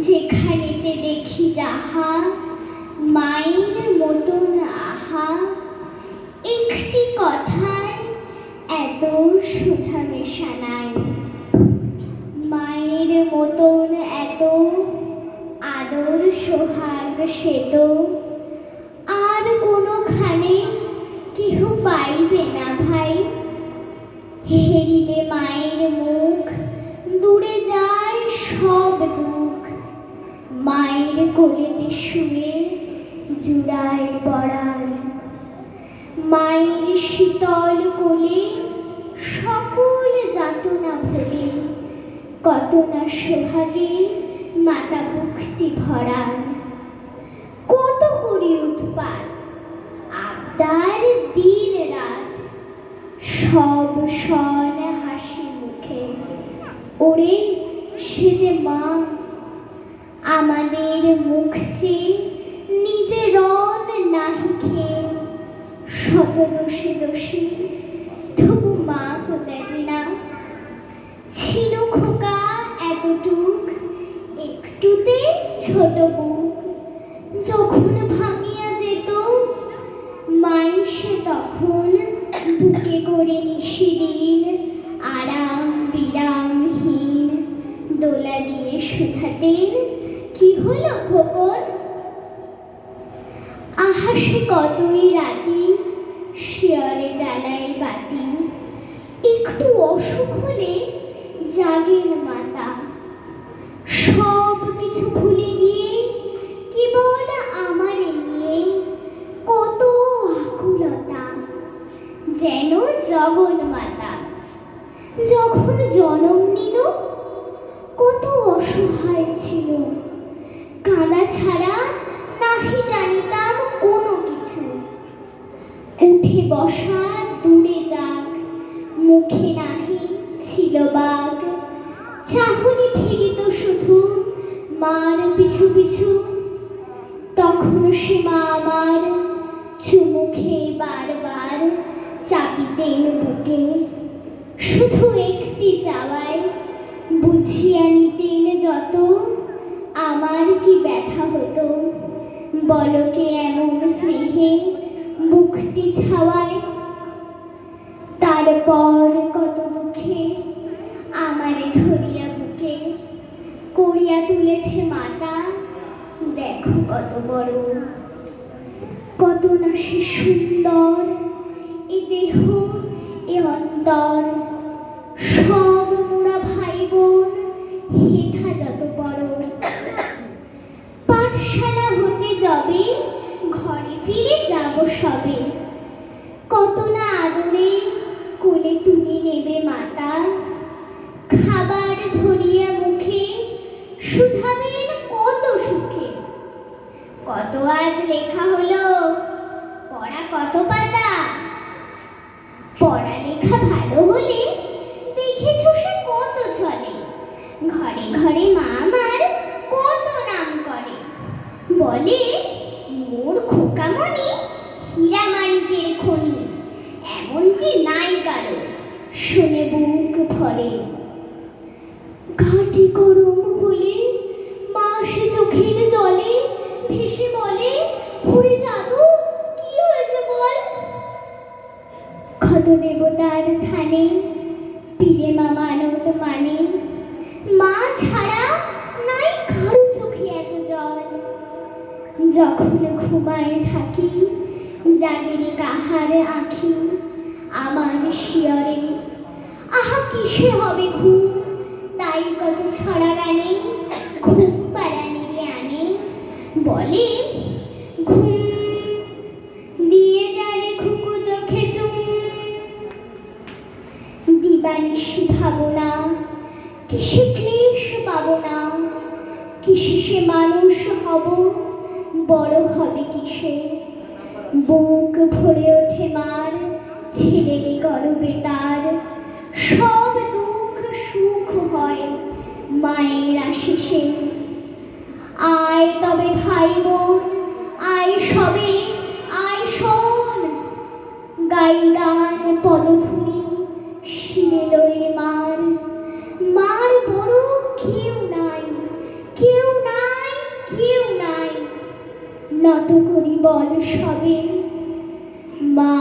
যেখানেতে দেখি যাহা মায়ের মতন আহা, একটি কথায় এত সুধা মেশা নাই। মায়ের মতন এত আদর সোহাগ সে তো আর কোনোখানে কেহ পাইবে না ভাই। হেরিলে মায়ের মুখ দূরে যায় সব দুঃখ, মায়ের কোলেতে শুয়ে জুড়ায় পড়ায়। মায়ের শীতল কোলে সকল যাতনা ভোলে, কত না সোহাগে মাতা বুকটি ভরায়। কত করি উৎপাত আবদার দিন রাত, সব সন হাসি মুখে। ওরে সে যে মা, আমাদের মুখ চেয়ে নিজে রন নাহি খেয়ে। শত দোষে দোষী তবু মা তো দেখে না। ছিল খোকা এতটুক, একটুতে ছোট বুক। যখন ভাঙিয়া যেত মাই সে তখন বুকে করে নিশিদিন আরাম বিরামহীন দোলা দিয়ে শুধাতেন, কি হলো খোকন? আহা সে কতই রাতি শিয়রে জ্বালাই বাতি, একটু অসুখ হলে জাগেন মাতা। সব কিছু ভুলে গিয়ে কেবল আমারে নিয়ে কত আকুলতা, যেন জগন মাতা। যখন জনম নিল কত অসহায় ছিল, কাঁদা ছাড়া নাহি জানিতাম কোনো কিছু। উঠে বসা দূরে যাক, মুখে নাহি ছিল বাগ। চাহনি ফিরিত শুধু মার পিছু পিছু, তখন সে মা আমার চুমু খেয়ে বারবার চাপিতেন বুকে। শুধু একটি চাওয়ায় বুঝিয়া নিতেন যত, আমার কি ব্যথা হতো বলকে এমন স্নেহে বুকটি ছাওয়ায়। তারপর কত দুঃখে আমারে ধরিয়া বুকে করিয়া তুলেছে মাতা। দেখো কত বড়, কত না সে সুন্দর এ দেহ এ অন্তর। সব মোরা ভাই বোন হেথা যত বড়, পাঠশালা হতে যাবে ঘরে ফিরে যাব সবে। কত না আদরে কোলে তুলে নেবে মাতা, খাবার ধরিয়া মুখে শুধাবেন কত সুখে। কত আজ লেখা হলো, পড়া কত পাতা। পড়ালেখা ভালো হলে দেখেছো সে কত চলে, ঘরে ঘরে মা আমার কত নাম করে। বলে মোর খোকামণি হীরা মানিকের খনি, এমনটি নাই কারো শুনে বুক ভরে। ঘাটি গরম হলে মা সে চোখের জলে ভেসে বলে, ওরে জাদু কি হয়েছে বল। ক্ষত দেবতার থানে পীরে মা মানত মানে, মা ছাড়া নাই কারো চোখে এত জল। যখন ঘুমায় থাকি জাগেনি কাহার আঁখি, আমার শিয়রে আহা কিসে হবে ঘুম। তাই কত ছড়া গানে ঘুম পাড়ানিরে আনে, বলে ঘুম দিয়ে যারে খুকু চোখে চুম। দিবানিশি ভাবনা কিসে ক্লেশ পাবো না, কিসে সে মানুষ হব বড় হবে কিসে। বুক ভরে ওঠে মার ছেলেরে গর্বে তার, সব দুঃখ সুখ হয় মায়ের আশিসে। আয় তবে ভাই বোন আয় সবে, আয় শোন গাই গান পদধূলি শিরে লয়ে মার। মার বড় কেউ নাই, কেউ কেউ নাই, নত করি বল সবে, মা